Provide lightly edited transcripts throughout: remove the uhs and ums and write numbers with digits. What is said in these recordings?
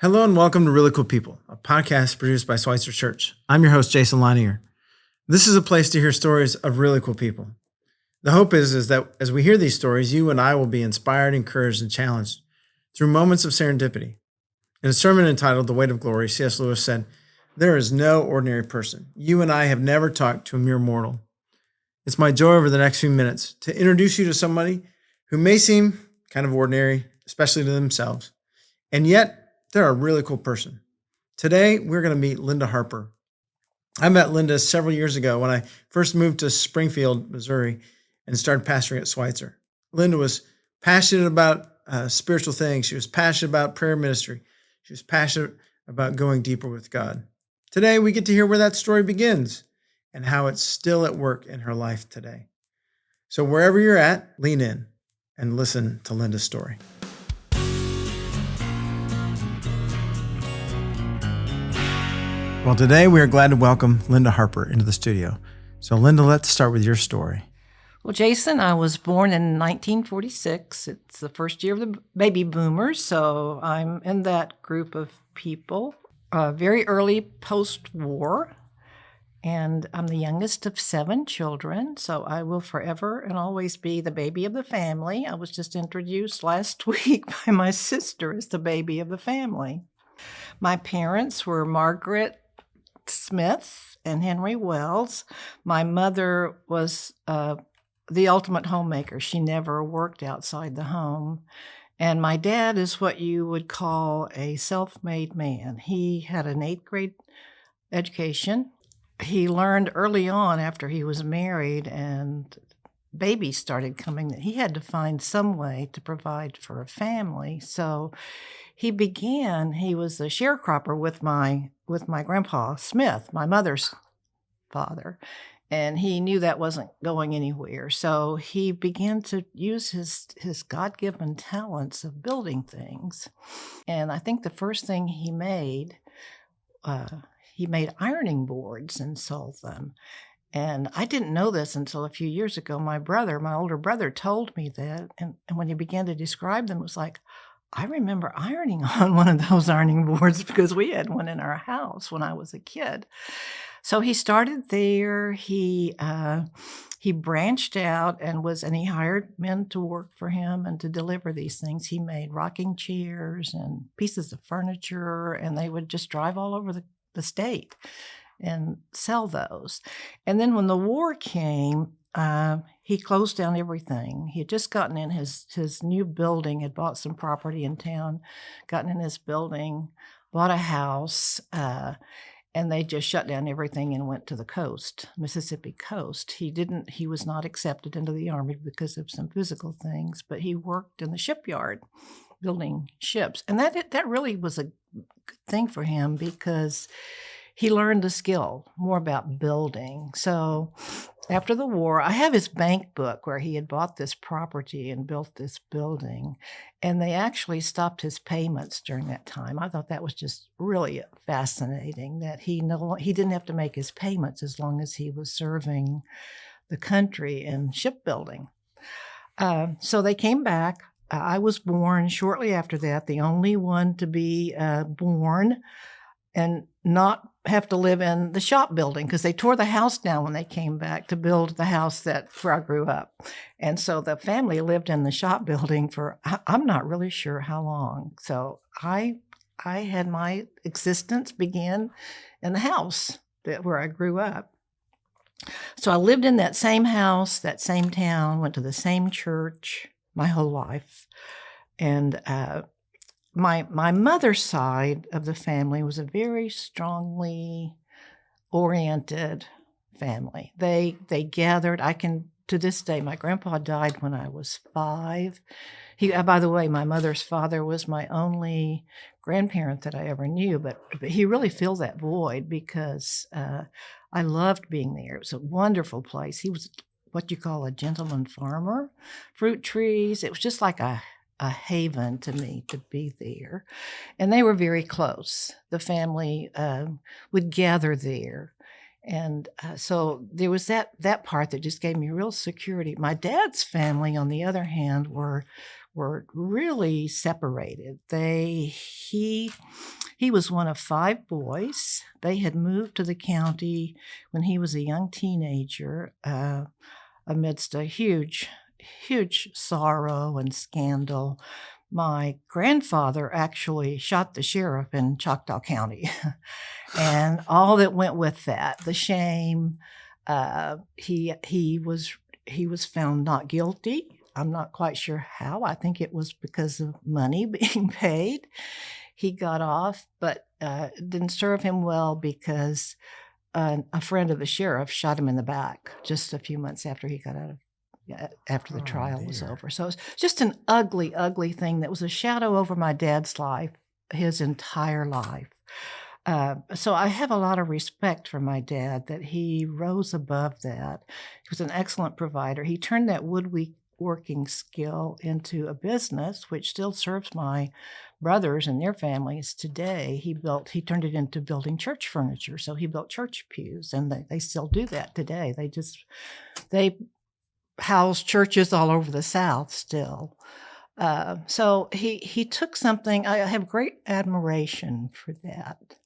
Hello and welcome to Really Cool People, a podcast produced by Schweitzer Church. I'm your host, Jason Lanier. This is a place to hear stories of really cool people. The hope is that as we hear these stories, you and I will be inspired, encouraged, and challenged through moments of serendipity. In a sermon entitled The Weight of Glory, C.S. Lewis said, "There is no ordinary person. You and I have never talked to a mere mortal." It's my joy over the next few minutes to introduce you to somebody who may seem kind of ordinary, especially to themselves, and yet they're a really cool person. Today, we're going to meet Linda Harper. I met Linda several years ago when I first moved to Springfield, Missouri, and started pastoring at Schweitzer. Linda was passionate about spiritual things. She was passionate about prayer ministry. She was passionate about going deeper with God. Today, we get to hear where that story begins and how it's still at work in her life today. So wherever you're at, lean in and listen to Linda's story. Well, today we are glad to welcome Linda Harper into the studio. So, Linda, let's start with your story. Well, Jason, I was born in 1946. It's the first year of the baby boomers, so I'm in that group of people. Very early post-war, and I'm the youngest of 7 children, so I will forever and always be the baby of the family. I was just introduced last week by my sister as the baby of the family. My parents were Margaret Smith and Henry Wells. My mother was the ultimate homemaker. She never worked outside the home. And my dad is what you would call a self-made man. He had an 8th grade education. He learned early on after he was married and babies started coming that he had to find some way to provide for a family. So he was a sharecropper with my grandpa Smith, my mother's father, and he knew that wasn't going anywhere. So he began to use his God-given talents of building things. And I think the first thing he made ironing boards and sold them. And I didn't know this until a few years ago. My older brother told me that. And when he began to describe them, it was like, I remember ironing on one of those ironing boards because we had one in our house when I was a kid. So he started there. He branched out and he hired men to work for him and to deliver these things. He made rocking chairs and pieces of furniture, and they would just drive all over the state and sell those. And then when the war came, he closed down everything. He had just gotten in his new building, had bought some property in town, gotten in his building, bought a house, and they just shut down everything and went to the coast, Mississippi coast. He was not accepted into the Army because of some physical things, but he worked in the shipyard building ships. And that really was a good thing for him because he learned the skill more about building. So after the war, I have his bank book where he had bought this property and built this building, and they actually stopped his payments during that time. I thought that was just really fascinating that he didn't have to make his payments as long as he was serving the country in shipbuilding. So they came back. I was born shortly after that, the only one to be born and not have to live in the shop building because they tore the house down when they came back to build the house where I grew up. And so the family lived in the shop building for, I'm not really sure how long. So I had my existence begin in the house where I grew up. So I lived in that same house, that same town, went to the same church my whole life. And my mother's side of the family was a very strongly oriented family. They gathered. To this day, my grandpa died when I was 5. By the way, my mother's father was my only grandparent that I ever knew, but he really filled that void because I loved being there. It was a wonderful place. He was what you call a gentleman farmer, fruit trees. It was just like a haven to me to be there. And they were very close. The family would gather there. And so there was that part that just gave me real security. My dad's family, on the other hand, were really separated. He He was one of 5 boys. They had moved to the county when he was a young teenager, amidst a huge, huge sorrow and scandal. My grandfather actually shot the sheriff in Choctaw County, and all that went with that, the shame. He was found not guilty. I'm not quite sure how. I think it was because of money being paid. He got off, but it didn't serve him well because a friend of the sheriff shot him in the back just a few months after he got out of after the trial was over. So it's just an ugly, ugly thing that was a shadow over my dad's life, his entire life. So I have a lot of respect for my dad that he rose above that. He was an excellent provider. He turned that woodworking skill into a business, which still serves my brothers and their families today. He turned it into building church furniture. So he built church pews, and they still do that today. They house churches all over the South still. So he took something. I have great admiration for that.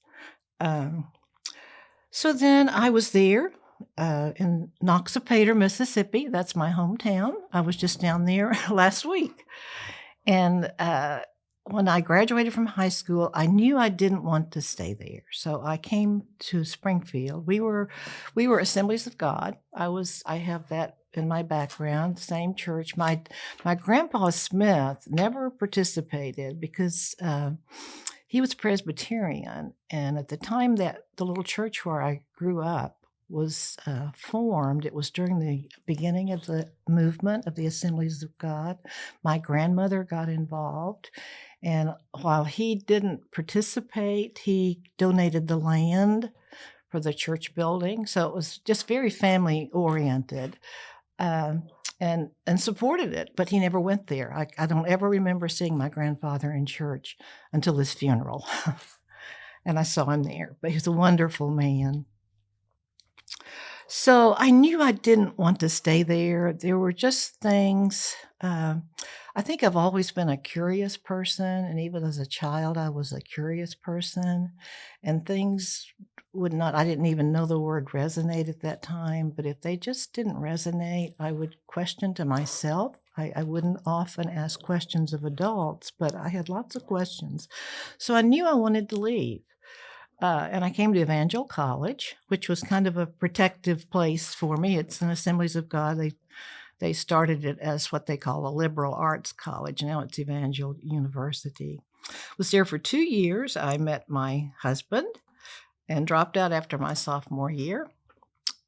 So then I was there in Noxapater, Mississippi. That's my hometown. I was just down there last week. And when I graduated from high school, I knew I didn't want to stay there. So I came to Springfield. We were Assemblies of God. I have that in my background, same church. My grandpa Smith never participated because he was Presbyterian. And at the time that the little church where I grew up was formed, it was during the beginning of the movement of the Assemblies of God. My grandmother got involved. And while he didn't participate, he donated the land for the church building. So it was just very family oriented. And supported it, but he never went there. I don't ever remember seeing my grandfather in church until his funeral. And I saw him there, but he's a wonderful man. So I knew I didn't want to stay there. There were just things. I think I've always been a curious person, and even as a child, I was a curious person, and things I didn't even know the word resonate at that time, but if they just didn't resonate, I would question to myself. I wouldn't often ask questions of adults, but I had lots of questions. So I knew I wanted to leave. And I came to Evangel College, which was kind of a protective place for me. It's an Assemblies of God. They started it as what they call a liberal arts college. Now it's Evangel University. Was there for 2 years. I met my husband and dropped out after my sophomore year.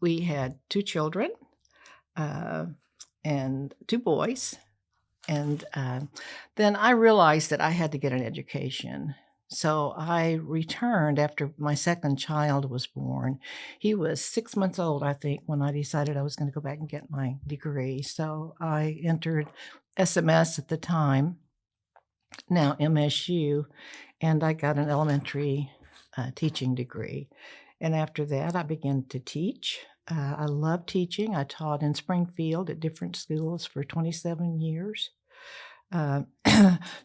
We had 2 children and 2 boys. And then I realized that I had to get an education. So I returned after my second child was born. He was 6 months old, I think, when I decided I was going to go back and get my degree. So I entered SMS at the time, now MSU, and I got an elementary teaching degree. And after that, I began to teach. I love teaching. I taught in Springfield at different schools for 27 years.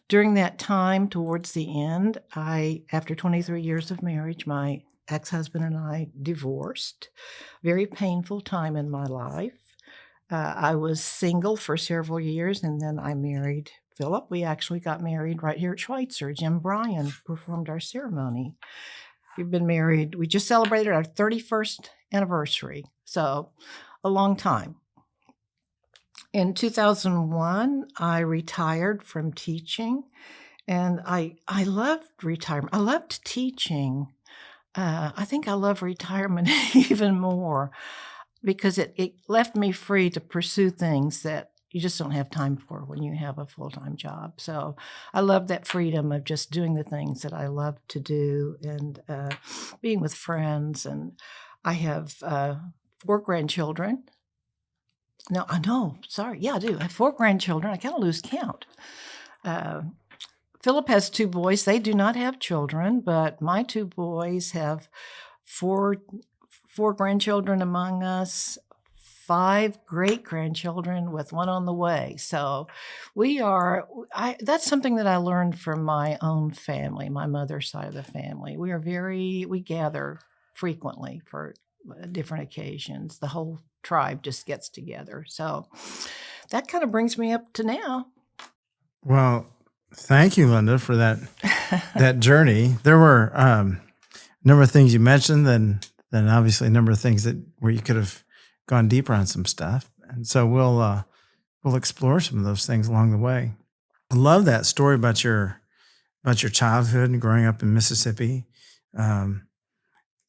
During that time, towards the end, after 23 years of marriage, my ex-husband and I divorced. Very painful time in my life. I was single for several years, and then I married Philip. We actually got married right here at Schweitzer. Jim Bryan performed our ceremony. We've been married. We just celebrated our 31st anniversary, so a long time. In 2001, I retired from teaching, and I loved retirement. I loved teaching. I think I love retirement even more because it left me free to pursue things that you just don't have time for when you have a full-time job. So I love that freedom of just doing the things that I love to do and being with friends. And I have 4 grandchildren. No, I know. Sorry. Yeah, I do. I have 4 grandchildren. I kind of lose count. Philip has 2 boys. They do not have children, but my 2 boys have 4 grandchildren among us, 5 great-grandchildren with one on the way. So that's something that I learned from my own family, my mother's side of the family. We gather frequently for different occasions. The whole tribe just gets together. So that kind of brings me up to now. Well, thank you, Linda, for that journey. There were a number of things you mentioned, then obviously a number of things where you could have gone deeper on some stuff, and so we'll explore some of those things along the way. I love that story about your childhood and growing up in Mississippi.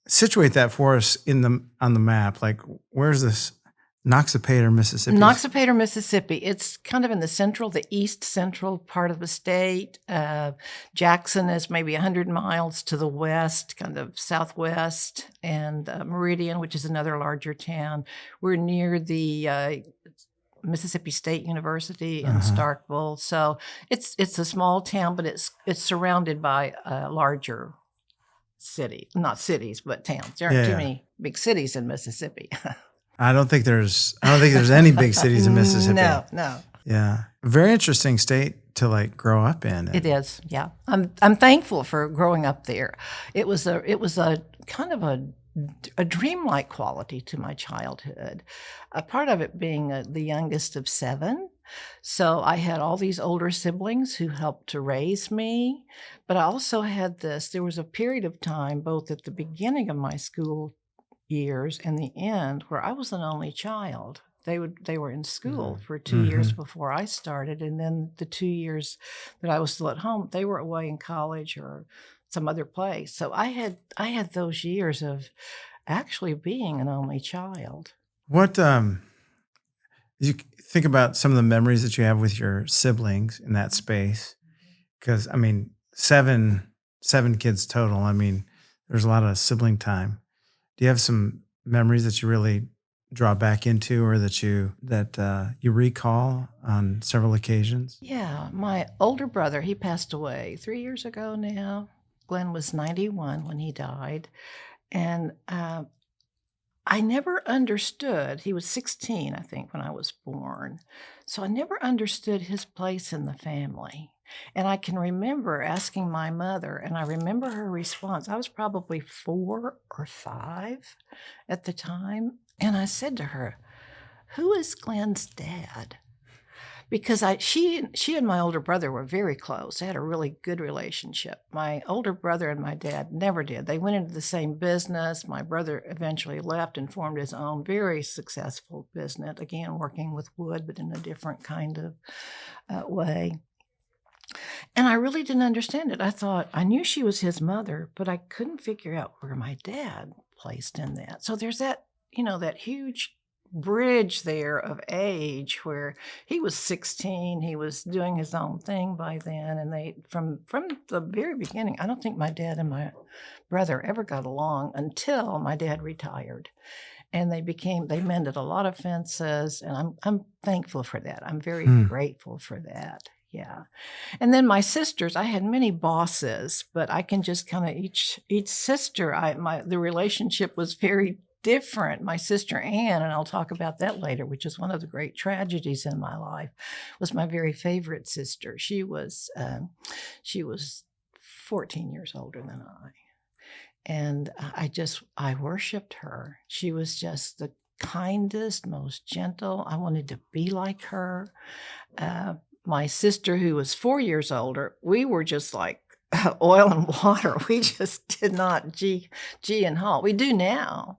Situate that for us on the map. Like, where's this? Noxapater, Mississippi. Noxapater, Mississippi. It's kind of in the east central part of the state. Jackson is maybe 100 miles to the west, kind of southwest, and Meridian, which is another larger town. We're near the Mississippi State University in Starkville. So it's a small town, but it's surrounded by a larger city. Not cities, but towns. There aren't too many big cities in Mississippi. I don't think there's any big cities in Mississippi. No. Yeah. Very interesting state to like grow up in. It is. Yeah. I'm thankful for growing up there. It was a kind of a dreamlike quality to my childhood. A part of it being the youngest of 7. So I had all these older siblings who helped to raise me, but I also had there was a period of time both at the beginning of my school years and the end where I was an only child. They were in school for 2 years before I started, and then the 2 years that I was still at home, they were away in college or some other place. So I had those years of actually being an only child. What you think about some of the memories that you have with your siblings in that space? Because I mean, seven kids total. I mean, there's a lot of sibling time. Do you have some memories that you really draw back into, or that you recall on several occasions? Yeah, my older brother, he passed away 3 years ago now. Glenn was 91 when he died, and I never understood. He was 16, I think, when I was born, so I never understood his place in the family. And I can remember asking my mother, and I remember her response. I was probably 4 or 5 at the time. And I said to her, "Who is Glenn's dad?" Because she and my older brother were very close. They had a really good relationship. My older brother and my dad never did. They went into the same business. My brother eventually left and formed his own very successful business, again, working with wood, but in a different kind of way. And I really didn't understand it. I knew she was his mother, but I couldn't figure out where my dad placed in that. So there's that huge bridge there of age where he was 16, he was doing his own thing by then. And they, from the very beginning, I don't think my dad and my brother ever got along until my dad retired. And they mended a lot of fences, and I'm thankful for that. I'm very grateful for that. Yeah. And then my sisters, I had many bosses, but I can just kind of each sister, the relationship was very different. My sister Ann, and I'll talk about that later, which is one of the great tragedies in my life, was my very favorite sister. She was 14 years older than I. And I worshiped her. She was just the kindest, most gentle. I wanted to be like her. My sister, who was 4 years older, we were just like oil and water. We just did not G and haw. We do now.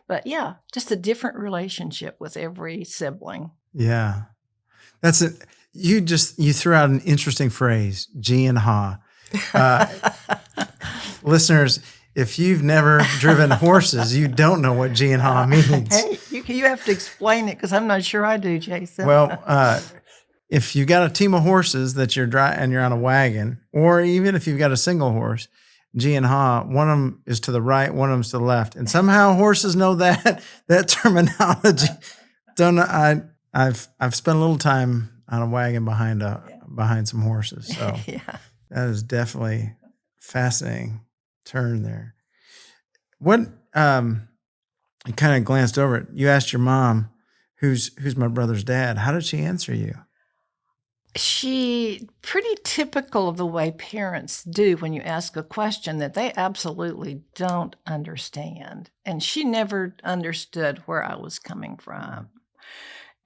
But yeah, just a different relationship with every sibling. Yeah. That's it. You threw out an interesting phrase, G and haw. Listeners, if you've never driven horses, you don't know what G and haw means. Hey, you have to explain it because I'm not sure I do, Jason. Well, if you got a team of horses that you're driving and you're on a wagon, or even if you've got a single horse, G and haw, one of them is to the right, one of them's to the left, and somehow horses know that terminology. Don't know. I've spent a little time on a wagon behind some horses, so yeah. That is definitely fascinating turn there. What You kind of glanced over it. You asked your mom, who's my brother's dad? How did she answer you? She pretty typical of the way parents do when you ask a question that they absolutely don't understand. And she never understood where I was coming from.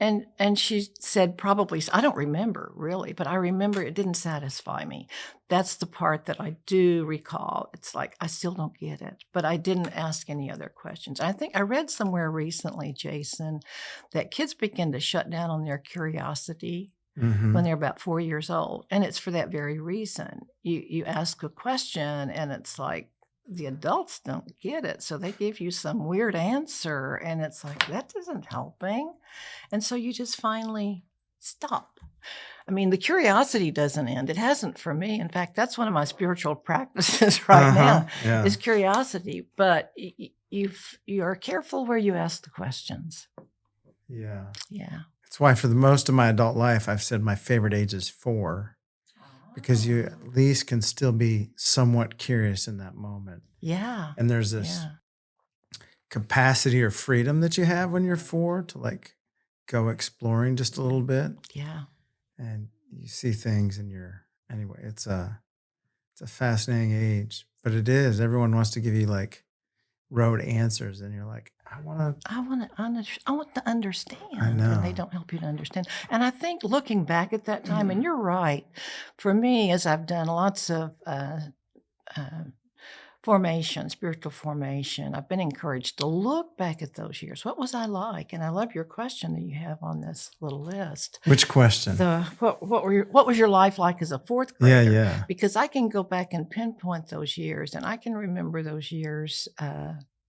And she said probably, I don't remember really, but I remember it didn't satisfy me. That's the part that I do recall. It's like, I still don't get it, but I didn't ask any other questions. I think I read somewhere recently, Jason, that kids begin to shut down on their curiosity when they're about 4 years old. And it's for that very reason. You ask a question and it's like, the adults don't get it. So they give you some weird answer and it's like, that isn't helping. And so you just finally stop. I mean, the curiosity doesn't end. It hasn't for me. In fact, that's one of my spiritual practices right now is curiosity. But you are careful where you ask the questions. Yeah. Yeah. That's why for the most of my adult life, I've said my favorite age is 4. Because you at least can still be somewhat curious in that moment. Yeah. And there's this capacity or freedom that you have when you're 4 to like go exploring just a little bit. Yeah. And you see things and anyway, it's a fascinating age, but it is. Everyone wants to give you like road answers and you're like, I want to understand. I know. And they don't help you to understand. And I think looking back at that time, and you're right, for me, as I've done lots of spiritual formation, I've been encouraged to look back at those years. What was I like? And I love your question that you have on this little list. Which question? What was your life like as a 4th grader? Yeah. Because I can go back and pinpoint those years, and I can remember those years.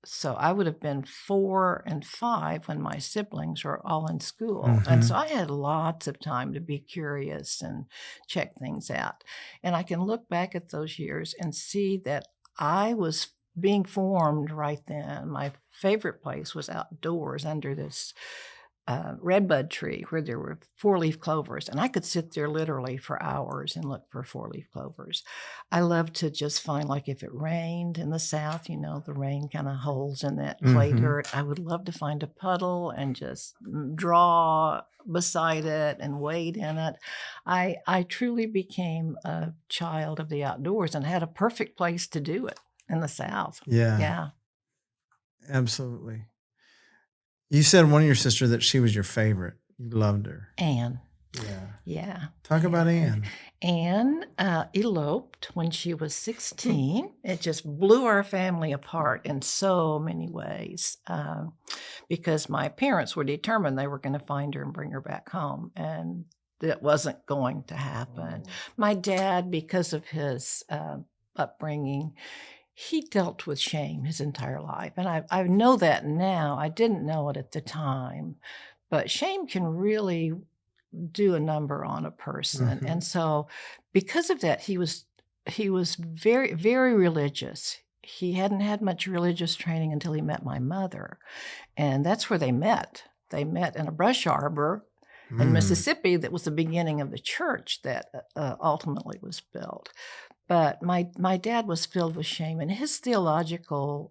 So I would have been 4 and 5 when my siblings were all in school. And so I had lots of time to be curious and check things out. And I can look back at those years and see that I was being formed right then. My favorite place was outdoors under this redbud tree where there were 4-leaf clovers. And I could sit there literally for hours and look for 4-leaf clovers. I love to just find, like if it rained in the South, the rain kind of holes in that clay dirt. I would love to find a puddle and just draw beside it and wade in it. I truly became a child of the outdoors and had a perfect place to do it in the South. Yeah. Absolutely. You said one of your sisters that she was your favorite. You loved her. Anne. Yeah. Talk about Anne. Anne eloped when she was 16. It just blew our family apart in so many ways because my parents were determined they were going to find her and bring her back home. And that wasn't going to happen. My dad, because of his upbringing, he dealt with shame his entire life. And I know that now. I didn't know it at the time. But shame can really do a number on a person. And so because of that, he was very, very religious. He hadn't had much religious training until he met my mother. And that's where they met. They met in a brush arbor in Mississippi that was the beginning of the church that ultimately was built. But my dad was filled with shame, and his theological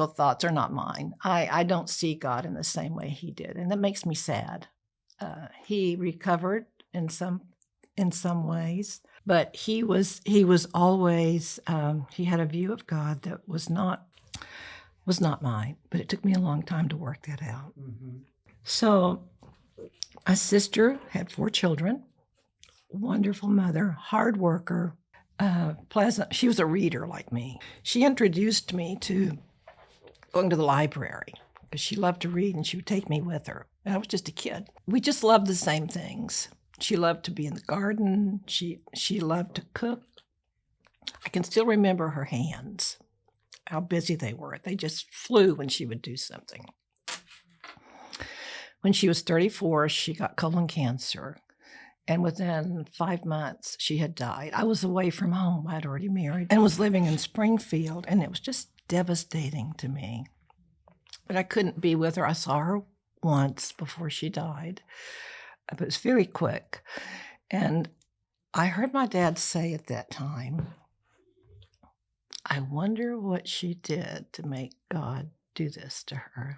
thoughts are not mine. I don't see God in the same way he did, and that makes me sad. He recovered in some ways, but he was always he had a view of God that was not mine. But it took me a long time to work that out. So, my sister had 4 children. Wonderful mother, hard worker, pleasant. She was a reader like me. She introduced me to going to the library because she loved to read and she would take me with her. And I was just a kid. We just loved the same things. She loved to be in the garden. She loved to cook. I can still remember her hands, how busy they were. They just flew when she would do something. When she was 34, she got colon cancer. And within 5 months, she had died. I was away from home. I had already married and was living in Springfield, and it was just devastating to me. But I couldn't be with her. I saw her once before she died, but it was very quick. And I heard my dad say at that time, I wonder what she did to make God do this to her.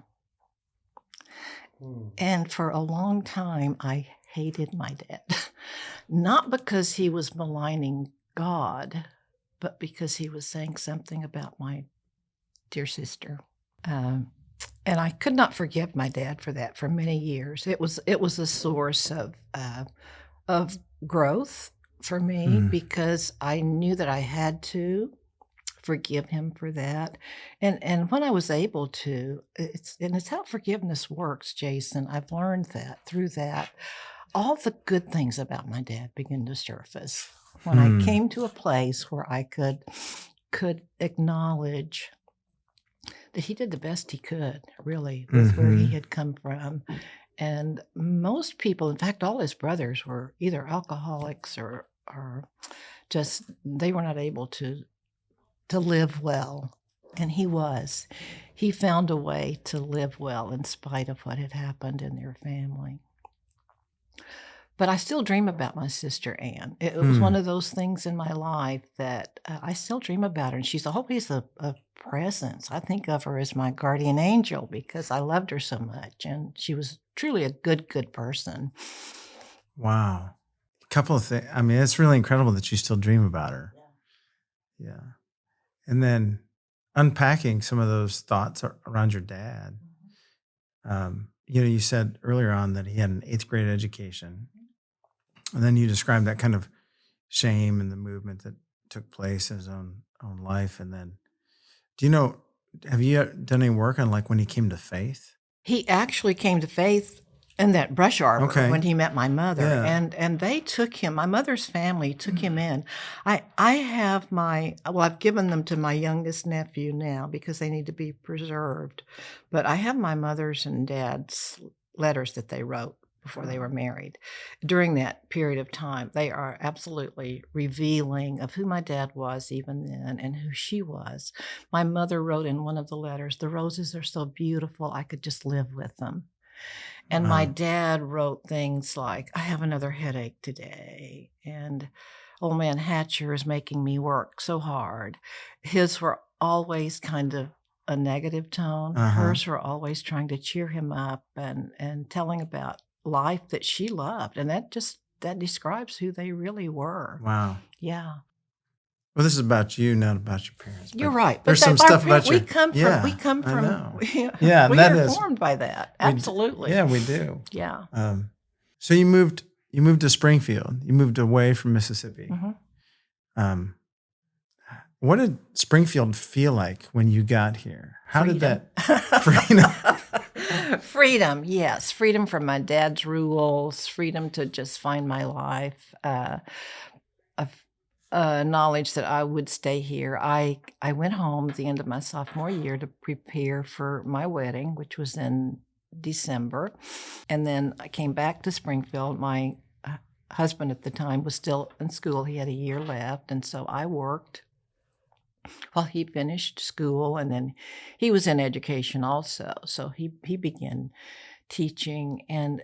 Mm. And for a long time, I hated my dad. Not because he was maligning God, but because he was saying something about my dear sister. Um, and I could not forgive my dad for that for many years. It was a source of growth for me Mm. because I knew that I had to forgive him for that. And when I was able to, it's how forgiveness works, Jason. I've learned that through that. All the good things about my dad began to surface when I Mm. came to a place where I could acknowledge that he did the best he could, really, with where he Mhm. had come from. And most people, in fact, all his brothers were either alcoholics or just they were not able to live well. And he was. He found a way to live well in spite of what had happened in their family. But I still dream about my sister Anne. It was one Mm. of those things in my life that I still dream about her. And she's always a presence. I think of her as my guardian angel because I loved her so much. And she was truly a good person. Wow. A couple of things. I mean, it's really incredible that you still dream about her. Yeah. And then unpacking some of those thoughts around your dad. You said earlier on that he had an eighth grade education. And then you described that kind of shame and the movement that took place in his own life. And then, do you know, have you done any work on like when he came to faith? He actually came to faith in that brush arbor Okay. when he met my mother, Yeah. and they took him. My mother's family took him in. I have I've given them to my youngest nephew now because they need to be preserved, but I have my mother's and dad's letters that they wrote before they were married. During that period of time, they are absolutely revealing of who my dad was even then and who she was. My mother wrote in one of the letters, "The roses are so beautiful, I could just live with them." And my Wow. dad wrote things like, "I have another headache today," and "Old man Hatcher is making me work so hard." His were always kind of a negative tone. Uh-huh. Hers were always trying to cheer him up and telling about life that she loved. And that describes who they really were. Wow. Yeah. Well, this is about you, not about your parents. You're But right, but there's some that our stuff about we your come from yeah. I know. Yeah, and we that are is formed by that. we Absolutely. yeah, we do. Yeah. So you moved to Springfield. You moved away from Mississippi. Mhm. Um, what did Springfield feel like when you got here? How did that freedom? Freedom, yes. Freedom from my dad's rules, freedom to just find my life, knowledge that I would stay here. I went home at the end of my sophomore year to prepare for my wedding, which was in December. And then I came back to Springfield. My husband at the time was still in school. He had a year left. And so I worked while he finished school. And then he was in education also. So he began teaching. And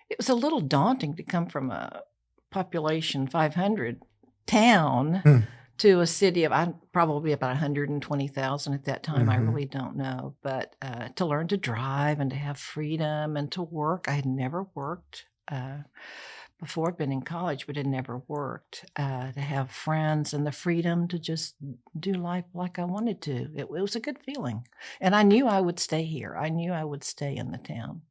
it was a little daunting to come from a population 500 town Hmm. to a city of probably about 120,000 at that time. I Mhm. really don't know. But to learn to drive and to have freedom and to work. I had never worked before. I'd been in college, but had never worked. To have friends and the freedom to just do life like I wanted to. It was a good feeling. And I knew I would stay here. I knew I would stay in the town,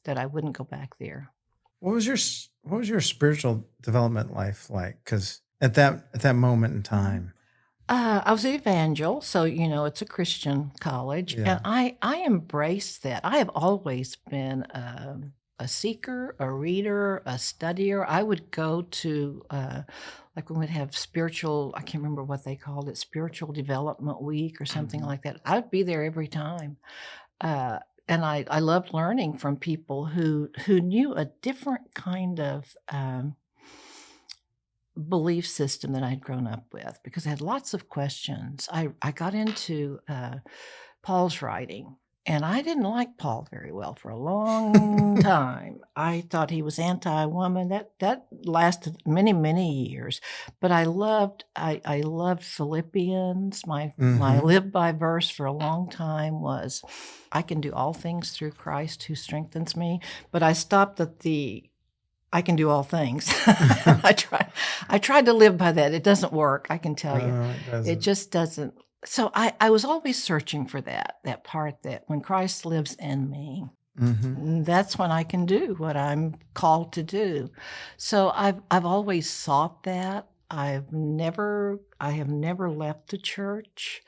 that I wouldn't go back there. What was your spiritual development life like? Because at that moment in time, I was at Evangel, so it's a Christian college, yeah. and I embraced that. I have always been a seeker, a reader, a studier. I would go to like we would have spiritual. I can't remember what they called it, spiritual development week or something like that. I'd be there every time. And I loved learning from people who knew a different kind of belief system that I'd grown up with because I had lots of questions. I got into Paul's writing, And I didn't like Paul very well for a long time. I thought he was anti-woman. That lasted many, many years. But I loved Philippians. My live by verse for a long time was, I can do all things through Christ who strengthens me. But I stopped at the I can do all things. I tried to live by that. It doesn't work, I can tell you. It It doesn't. just doesn't. So I was always searching for that part that when Christ lives in me, that's when I can do what I'm called to do. So I've always sought that. I have never left the church.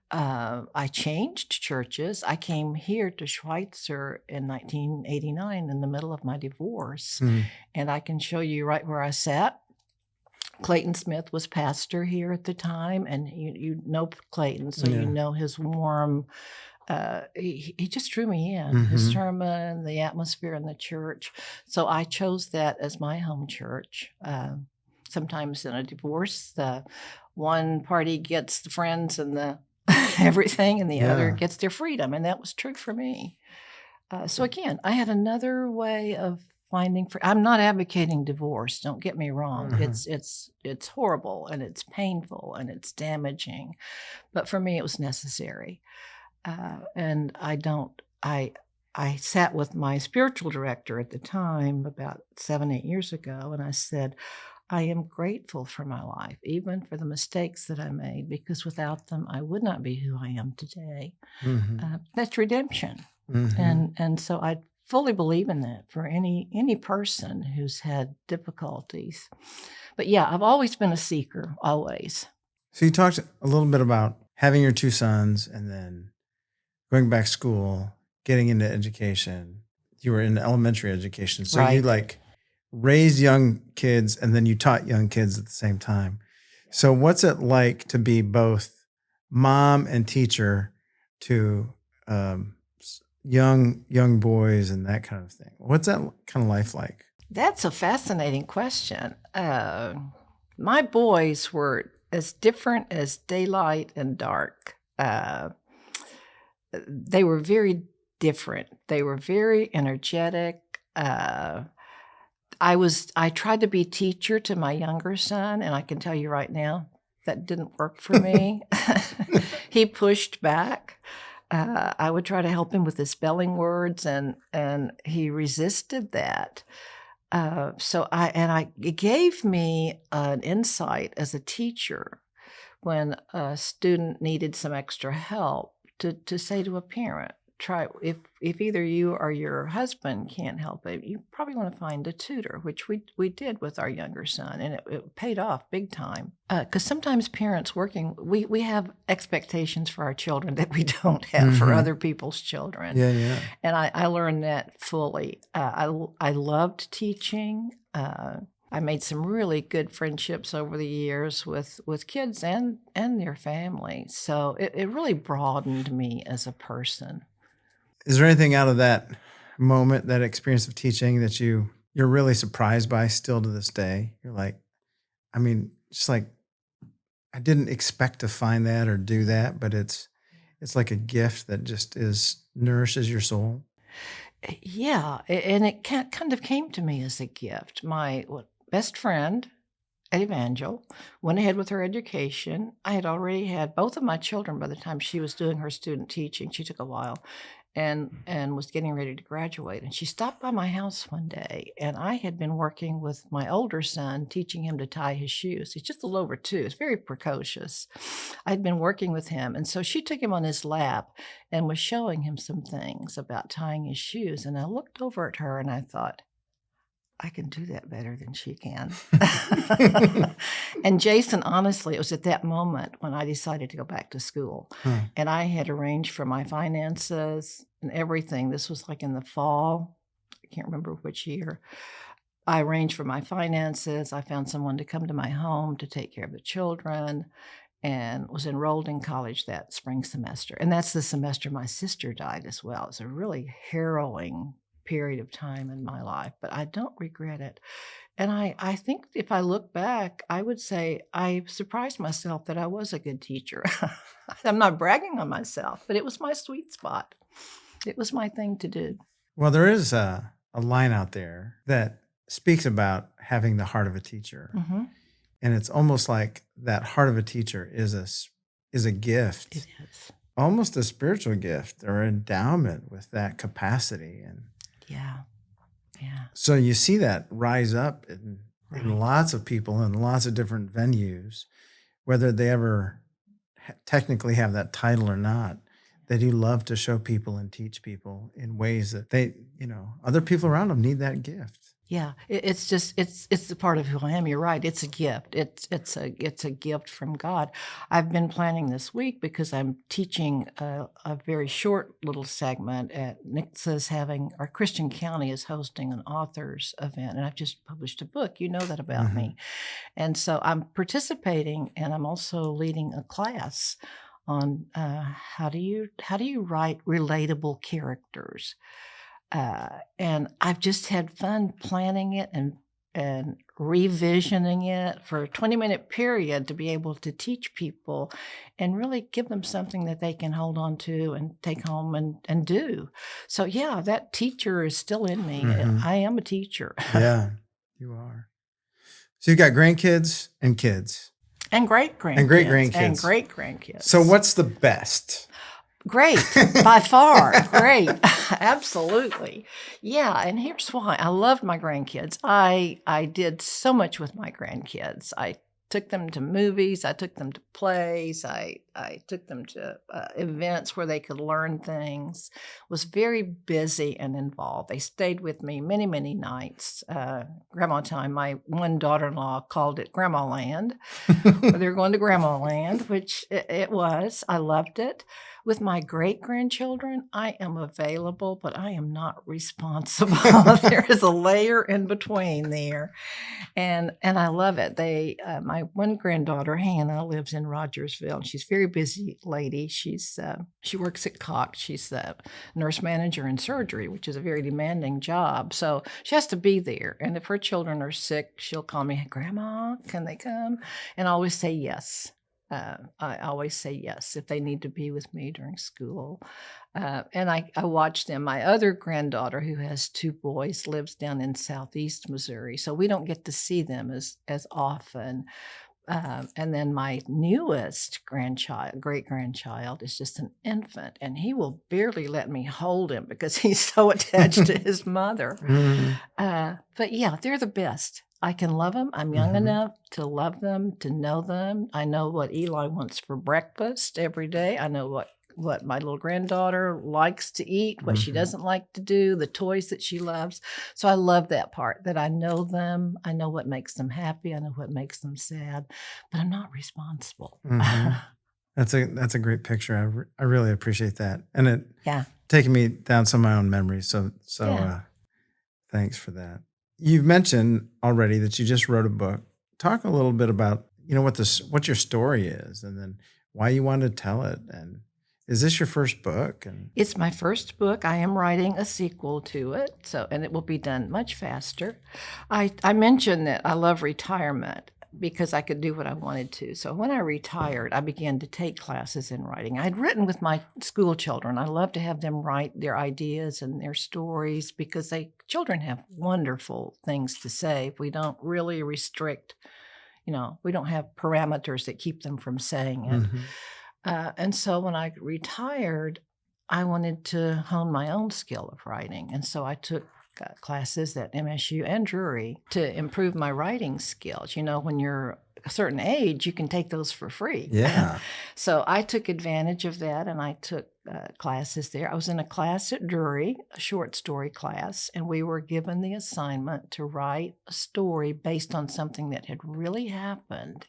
I changed churches. I came here to Schweitzer in 1989 in the middle of my divorce, and I can show you right where I sat. Clayton Smith was pastor here at the time, and you know Clayton, so you know his warm. He just drew me in. His sermon, the atmosphere in the church. So I chose that as my home church. Sometimes in a divorce, one party gets the friends and the everything, and the other gets their freedom, and that was true for me. So again, I had another way of finding. I'm not advocating divorce. Don't get me wrong. It's horrible and it's painful and it's damaging, but for me, it was necessary. And I sat with my spiritual director at the time about 7-8 years ago, and I said, I am grateful for my life, even for the mistakes that I made, because without them, I would not be who I am today. That's redemption. And so I fully believe in that for any person who's had difficulties. But yeah, I've always been a seeker, always. So you talked a little bit about having your two sons and then going back to school, getting into education. You were in elementary education. So you raised young kids and then you taught young kids at the same time. So what's it like to be both mom and teacher to young boys and that kind of thing? What's that kind of life like? That's a fascinating question. My boys were as different as daylight and dark. They were very different. They were very energetic. I tried to be teacher to my younger son, and I can tell you right now, that didn't work for me. He pushed back. I would try to help him with his spelling words, and he resisted that. It gave me an insight as a teacher when a student needed some extra help to say to a parent, try if either you or your husband can't help it, you probably want to find a tutor, which we did with our younger son, and it paid off big time. Because sometimes parents working, we have expectations for our children that we don't have for other people's children. Yeah. And I learned that fully. I loved teaching. I made some really good friendships over the years with kids and their families. So it really broadened me as a person. Is there anything out of that moment, that experience of teaching, that you're really surprised by still to this day? You're like, just like, I didn't expect to find that or do that, but it's like a gift that just nourishes your soul. Yeah, and it kind of came to me as a gift. My best friend, Evangel, went ahead with her education. I had already had both of my children by the time she was doing her student teaching. She took a while. And was getting ready to graduate. And she stopped by my house one day, and I had been working with my older son, teaching him to tie his shoes. He's just a little over 2. It's very precocious. I'd been working with him, and so she took him on his lap and was showing him some things about tying his shoes. And I looked over at her, and I thought, I can do that better than she can. And Jason, honestly, it was at that moment when I decided to go back to school. And I had arranged for my finances and everything. This was like in the fall. I can't remember which year. I arranged for my finances. I found someone to come to my home to take care of the children, and was enrolled in college that spring semester. And that's the semester my sister died as well. It was a really harrowing period of time in my life, but I don't regret it. And I think if I look back, I would say I surprised myself that I was a good teacher. I'm not bragging on myself, but it was my sweet spot. It was my thing to do. Well, there is a line out there that speaks about having the heart of a teacher. Mm-hmm. And it's almost like that heart of a teacher is a gift. It is. Almost a spiritual gift or endowment with that capacity. And Yeah. so you see that rise up in Right. lots of people in lots of different venues, whether they ever technically have that title or not. They do love to show people and teach people in ways that they, other people around them need that gift. Yeah, it's just it's the part of who I am. You're right. It's a gift. It's a gift from God. I've been planning this week because I'm teaching a very short little segment at Nix's our Christian County is hosting an authors event, and I've just published a book. You know that about me, and so I'm participating, and I'm also leading a class on how do you write relatable characters. And I've just had fun planning it and revisioning it for a 20-minute period to be able to teach people and really give them something that they can hold on to and take home and do. So yeah, that teacher is still in me. I am a teacher. Yeah, you are. So you've got grandkids and kids. And great grandkids. And great grandkids. So what's the best? Great, by far, great, absolutely. Yeah, and here's why. I loved my grandkids. I did so much with my grandkids. I took them to movies. I took them to plays. I took them to events where they could learn things. Was very busy and involved. They stayed with me many, many nights. Grandma time. My one daughter-in-law called it Grandma Land. They were going to Grandma Land, which it was. I loved it. With my great-grandchildren, I am available, but I am not responsible. There is a layer in between there. And I love it. My one granddaughter, Hannah, lives in Rogersville. She's a very busy lady. She works at Cox. She's the nurse manager in surgery, which is a very demanding job. So she has to be there. And if her children are sick, she'll call me, Grandma, can they come? And I always say yes. I always say yes if they need to be with me during school. And I watch them. My other granddaughter, who has two boys, lives down in southeast Missouri, so we don't get to see them as often. And then my newest great-grandchild, is just an infant, and he will barely let me hold him because he's so attached to his mother. But yeah, they're the best. I can love them. I'm young enough to love them, to know them. I know what Eli wants for breakfast every day. I know what my little granddaughter likes to eat, what she doesn't like to do, the toys that she loves. So I love that part, that I know them. I know what makes them happy. I know what makes them sad, but I'm not responsible. That's a great picture. I really appreciate that. And it Yeah. taking me down some of my own memories. So Yeah. Thanks for that. You've mentioned already that you just wrote a book. Talk a little bit about, what your story is, and then why you wanted to tell it. And is this your first book? And It's my first book. I am writing a sequel to it, and it will be done much faster. I mentioned that I love retirement because I could do what I wanted to. So when I retired, I began to take classes in writing. I'd written with my school children. I love to have them write their ideas and their stories because children have wonderful things to say if we don't really restrict, we don't have parameters that keep them from saying it. And so when I retired, I wanted to hone my own skill of writing. And so I took classes at MSU and Drury to improve my writing skills. When you're a certain age, you can take those for free. Yeah. So I took advantage of that, and I took classes there. I was in a class at Drury, a short story class, and we were given the assignment to write a story based on something that had really happened,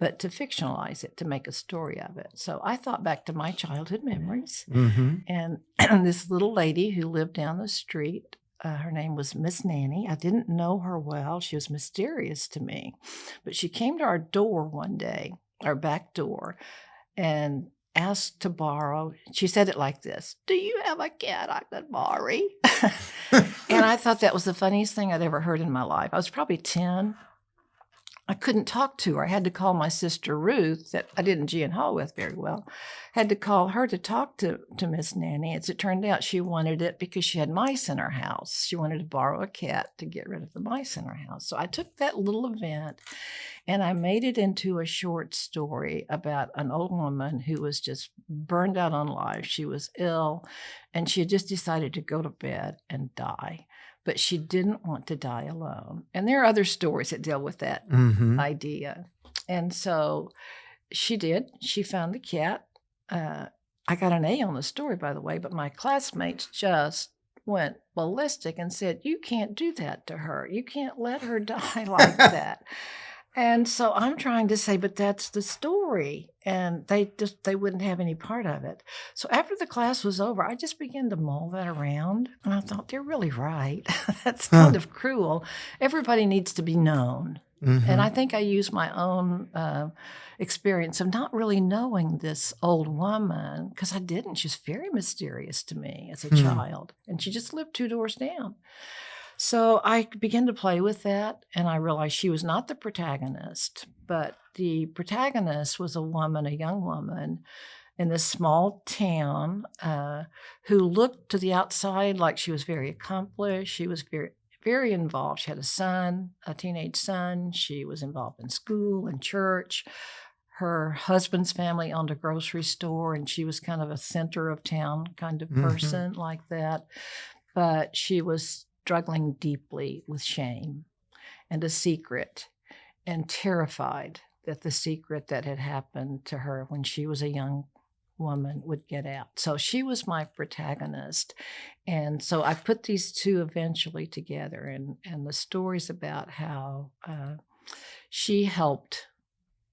but to fictionalize it, to make a story of it. So I thought back to my childhood memories, and this little lady who lived down the street, her name was Miss Nanny. I didn't know her well. She was mysterious to me. But she came to our door one day, our back door, and asked to borrow. She said it like this: "Do you have a cat I could borrow?" And I thought that was the funniest thing I'd ever heard in my life. I was probably 10. I couldn't talk to her. I had to call my sister Ruth, that I didn't G and Hall with very well. Had to call her to talk to Miss Nanny. As it turned out, she wanted it because she had mice in her house. She wanted to borrow a cat to get rid of the mice in her house. So I took that little event and I made it into a short story about an old woman who was just burned out on life. She was ill and she had just decided to go to bed and die. But she didn't want to die alone. And there are other stories that deal with that idea. And so she did. She found the cat. I got an A on the story, by the way, but my classmates just went ballistic and said, "You can't do that to her. You can't let her die like that." And so I'm trying to say, but that's the story. And they wouldn't have any part of it. So after the class was over, I just began to mull that around. And I thought, they're really right. That's kind of cruel. Everybody needs to be known. And I think I used my own experience of not really knowing this old woman, because I didn't. She's very mysterious to me as a child. And she just lived 2 doors down. So I began to play with that, and I realized she was not the protagonist, but the protagonist was a woman, a young woman in this small town who looked to the outside like she was very accomplished. She was very, very involved. She had a son, a teenage son. She was involved in school and church. Her husband's family owned a grocery store, and she was kind of a center of town kind of person like that. But she was struggling deeply with shame and a secret, and terrified that the secret that had happened to her when she was a young woman would get out. So she was my protagonist. And so I put these two eventually together, and the stories about how she helped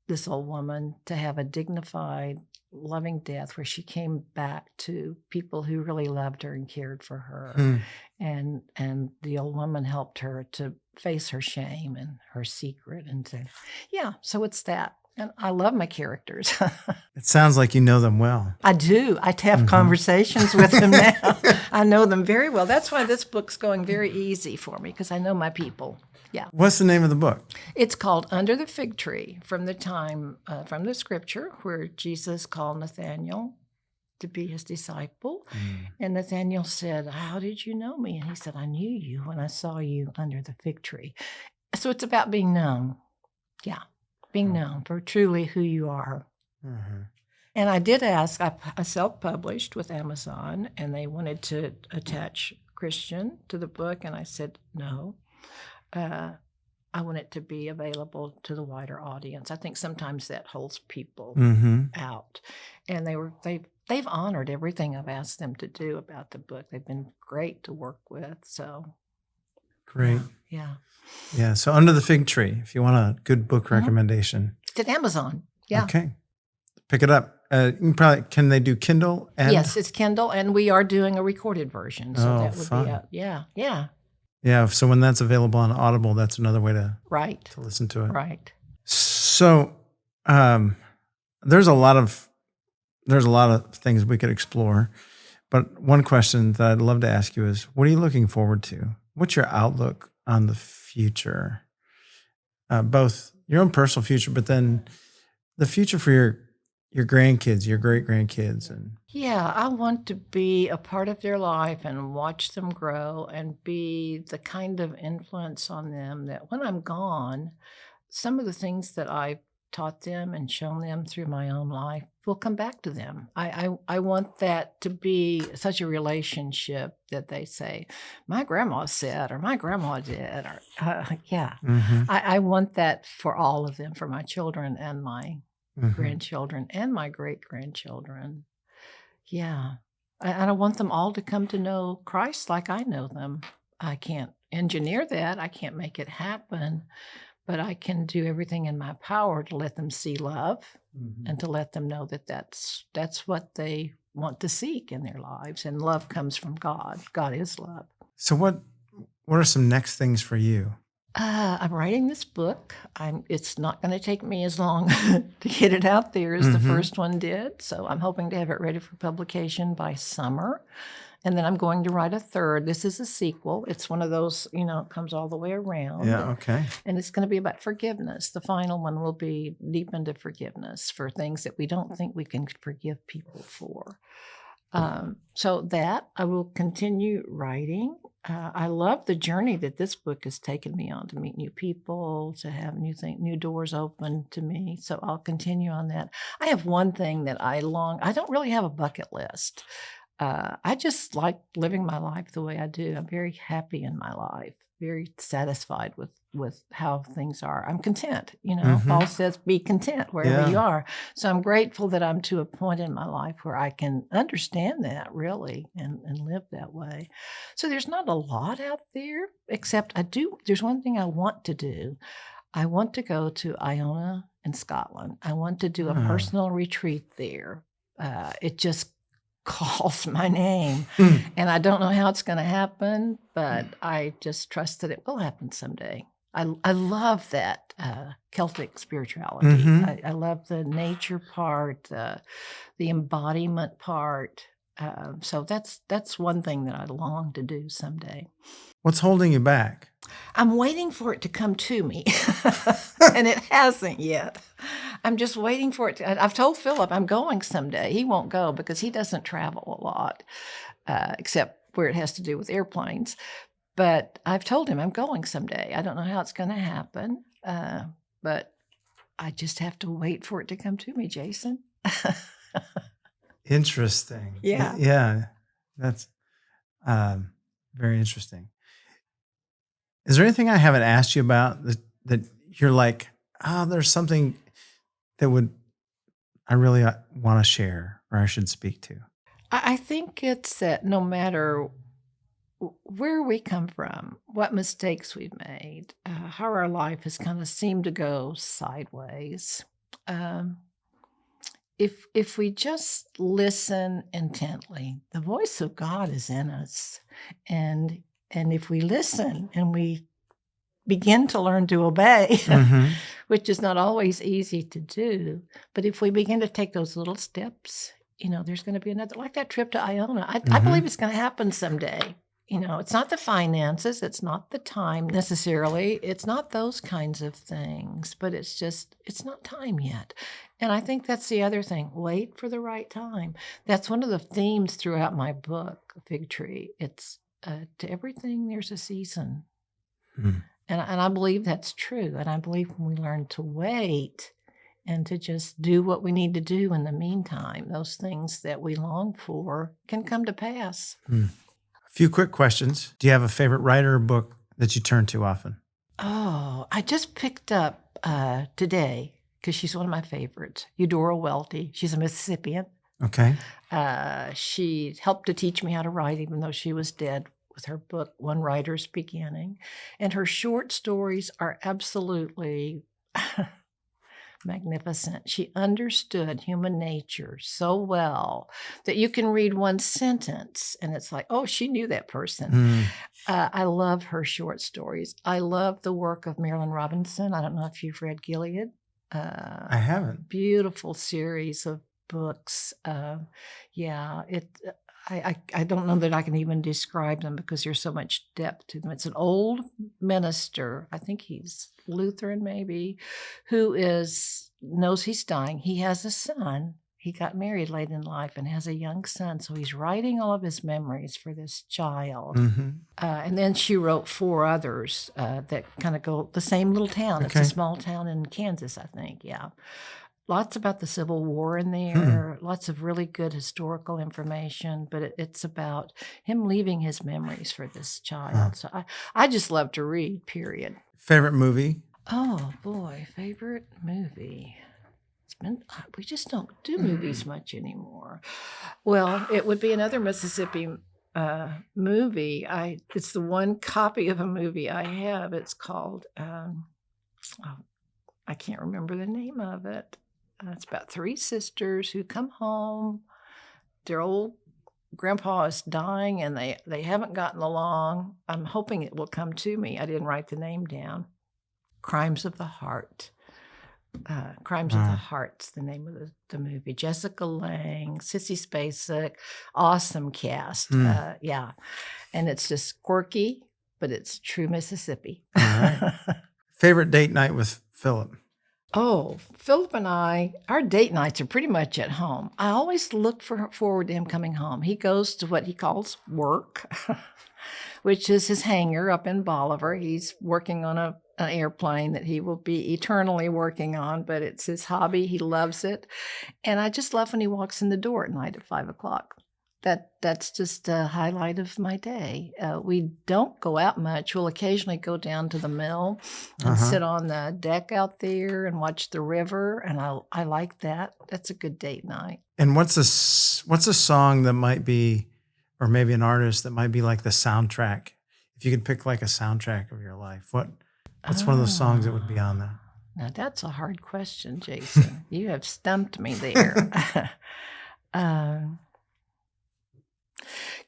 this old woman to have a dignified, loving death, where she came back to people who really loved her and cared for her. And the old woman helped her to face her shame and her secret. And so it's that. And I love my characters. It sounds like you know them well. I do. I have conversations with them now. I know them very well. That's why this book's going very easy for me, because I know my people. Yeah. What's the name of the book? It's called Under the Fig Tree, from the time, from the scripture where Jesus called Nathanael to be his disciple. And Nathanael said, "How did you know me?" And he said, "I knew you when I saw you under the fig tree." So it's about being known. Yeah. Being known for truly who you are. And I did ask, I self-published with Amazon, and they wanted to attach Christian to the book. And I said, no. I want it to be available to the wider audience. I think sometimes that holds people out. And they've honored everything I've asked them to do about the book. They've been great to work with. So great. Yeah. Yeah. So Under the Fig Tree, if you want a good book recommendation. It's at Amazon. Yeah. Okay. Pick it up. Can they do Kindle? Yes, it's Kindle, and we are doing a recorded version. So that would fun. be out. Yeah. Yeah. Yeah, so when that's available on Audible, that's another way to listen to it. Right. So there's a lot of things we could explore, but one question that I'd love to ask you is, what are you looking forward to? What's your outlook on the future? Both your own personal future, but then the future for your grandkids, your great-grandkids. Yeah, I want to be a part of their life and watch them grow and be the kind of influence on them that when I'm gone, some of the things that I've taught them and shown them through my own life will come back to them. I want that to be such a relationship that they say, my grandma said, or my grandma did, or I want that for all of them, for my children and my grandchildren and my great-grandchildren. Yeah. And I want them all to come to know Christ like I know them. I can't engineer that. I can't make it happen, but I can do everything in my power to let them see love and to let them know that that's what they want to seek in their lives. And love comes from God. God is love. So what are some next things for you? I'm writing this book. It's not going to take me as long to get it out there as the first one did. So I'm hoping to have it ready for publication by summer. And then I'm going to write a third. This is a sequel. It's one of those, it comes all the way around. Yeah, okay. And it's going to be about forgiveness. The final one will be deep into forgiveness for things that we don't think we can forgive people for. So that I will continue writing. I love the journey that this book has taken me on, to meet new people, to have new doors open to me. So I'll continue on that. I have one thing that I don't really have a bucket list. I just like living my life the way I do. I'm very happy in my life, very satisfied with how things are. I'm content. Paul says, be content wherever you are. So I'm grateful that I'm to a point in my life where I can understand that really and live that way. So there's not a lot out there, except there's one thing I want to do. I want to go to Iona in Scotland. I want to do a personal retreat there. It just calls my name. And I don't know how it's going to happen, but I just trust that it will happen someday. I love that Celtic spirituality. I love the nature part, the embodiment part. So that's one thing that I long to do someday. What's holding you back? I'm waiting for it to come to me, and it hasn't yet. I'm just waiting for it to. I've told Philip I'm going someday. He won't go because he doesn't travel a lot, except where it has to do with airplanes. But I've told him I'm going someday. I don't know how it's going to happen, but I just have to wait for it to come to me, Jason. Interesting. Yeah. Yeah. That's very interesting. Is there anything I haven't asked you about that you're like, there's something that I really want to share or I should speak to? I think it's that no matter where we come from, what mistakes we've made, how our life has kind of seemed to go sideways. If we just listen intently, the voice of God is in us. And if we listen and we begin to learn to obey, which is not always easy to do, but if we begin to take those little steps, there's going to be another, like that trip to Iona. I believe it's going to happen someday. It's not the finances, it's not the time necessarily, it's not those kinds of things, but it's not time yet. And I think that's the other thing. Wait for the right time. That's one of the themes throughout my book, Fig Tree. It's to everything, there's a season. And I believe that's true. And I believe when we learn to wait and to just do what we need to do in the meantime, those things that we long for can come to pass. A few quick questions. Do you have a favorite writer or book that you turn to often? Oh, I just picked up today, because she's one of my favorites, Eudora Welty. She's a Mississippian. Okay. She helped to teach me how to write, even though she was dead, with her book, One Writer's Beginning. And her short stories are absolutely magnificent. She understood human nature so well that you can read one sentence and it's like, oh, she knew that person. I love her short stories. I love the work of Marilyn Robinson. I don't know if you've read Gilead. I haven't. Beautiful series of books. I don't know that I can even describe them because there's so much depth to them. It's an old minister, I think he's Lutheran maybe, who knows he's dying. He has a son. He got married late in life and has a young son. So he's writing all of his memories for this child. And then she wrote 4 others that kind of go the same little town. Okay. It's a small town in Kansas, I think. Yeah. Lots about the Civil War in there, lots of really good historical information, but it's about him leaving his memories for this child. So I just love to read, period. Favorite movie? Oh, boy, favorite movie. We just don't do movies much anymore. Well, it would be another Mississippi movie. It's the one copy of a movie I have. It's called, I can't remember the name of it. It's about 3 sisters who come home. Their old grandpa is dying and they haven't gotten along. I'm hoping it will come to me. I didn't write the name down. Crimes of the Heart. Crimes of the Heart's the name of the movie. Jessica Lange, Sissy Spacek, awesome cast. Yeah. And it's just quirky, but it's true Mississippi. All right. Favorite date night with Philip? Oh, Philip and I, our date nights are pretty much at home. I always look forward to him coming home. He goes to what he calls work, which is his hangar up in Bolivar. He's working on an airplane that he will be eternally working on, but it's his hobby. He loves it. And I just love when he walks in the door at night at 5:00. That's just a highlight of my day. We don't go out much. We'll occasionally go down to the mill and sit on the deck out there and watch the river, and I like that. That's a good date night. And what's a song that might be, or maybe an artist that might be like the soundtrack? If you could pick like a soundtrack of your life, what's one of those songs that would be on there? Now that's a hard question, Jason. You have stumped me there.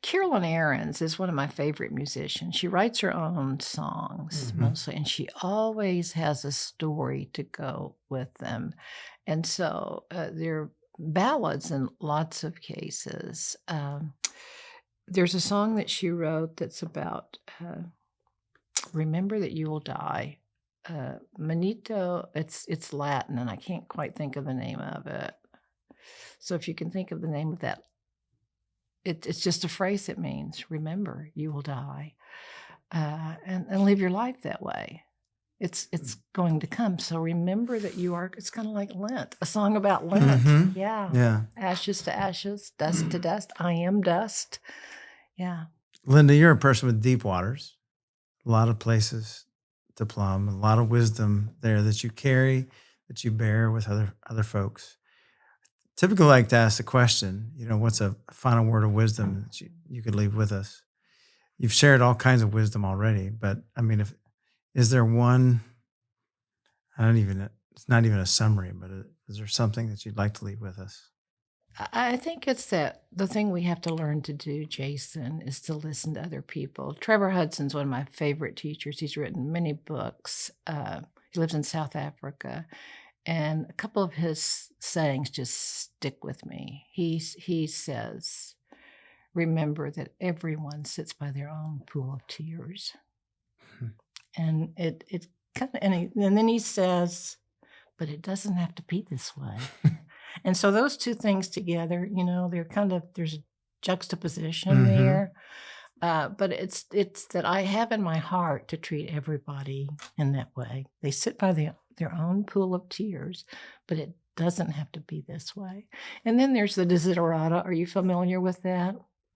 Carolyn Aarons is one of my favorite musicians. She writes her own songs mostly, and she always has a story to go with them. And so they're ballads in lots of cases. There's a song that she wrote that's about remember that you will die. Manito, it's Latin, and I can't quite think of the name of it. So if you can think of the name of that, it's just a phrase that means, remember, you will die, and live your life that way. It's going to come. So remember that you are, it's kind of like Lent, a song about Lent. Yeah. Ashes to ashes, dust to dust. I am dust. Yeah. Linda, you're a person with deep waters, a lot of places to plumb, a lot of wisdom there that you carry, that you bear with other folks. Typically like to ask the question, what's a final word of wisdom that you could leave with us? You've shared all kinds of wisdom already, but I mean, is there one, it's not even a summary, but is there something that you'd like to leave with us? I think it's that the thing we have to learn to do, Jason, is to listen to other people. Trevor Hudson's one of my favorite teachers. He's written many books. He lives in South Africa. And a couple of his sayings just stick with me. He says, remember that everyone sits by their own pool of tears. And it kind of, and then he says, but it doesn't have to be this way. And so those two things together, they're there's a juxtaposition there. But it's that I have in my heart to treat everybody in that way. They sit by their own pool of tears, but it doesn't have to be this way. And then there's the desiderata. Are you familiar with that?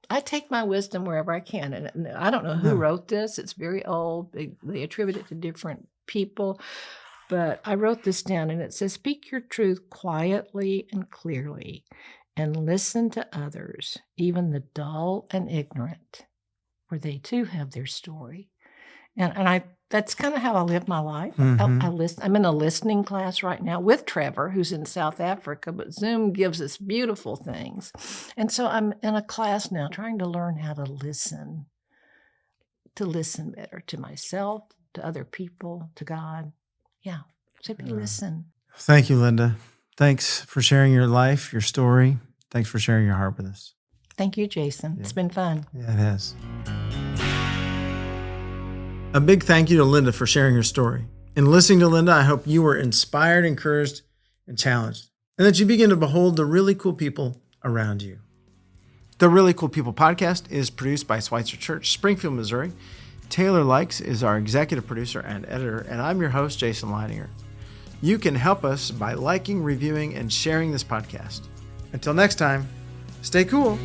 I take my wisdom wherever I can. And I don't know who wrote this. It's very old. They attribute it to different people. But I wrote this down, and it says, speak your truth quietly and clearly, and listen to others, even the dull and ignorant, for they too have their story. And that's kind of how I live my life. I listen. I'm in a listening class right now with Trevor, who's in South Africa, but Zoom gives us beautiful things. And so I'm in a class now trying to learn how to listen better to myself, to other people, to God. Yeah, simply listen. Thank you, Linda. Thanks for sharing your life, your story. Thanks for sharing your heart with us. Thank you, Jason. Yeah. It's been fun. Yeah, it has. A big thank you to Linda for sharing her story. In listening to Linda, I hope you were inspired, encouraged, and challenged, and that you begin to behold the really cool people around you. The Really Cool People podcast is produced by Schweitzer Church, Springfield, Missouri. Taylor Likes is our executive producer and editor, and I'm your host, Jason Leininger. You can help us by liking, reviewing, and sharing this podcast. Until next time, stay cool.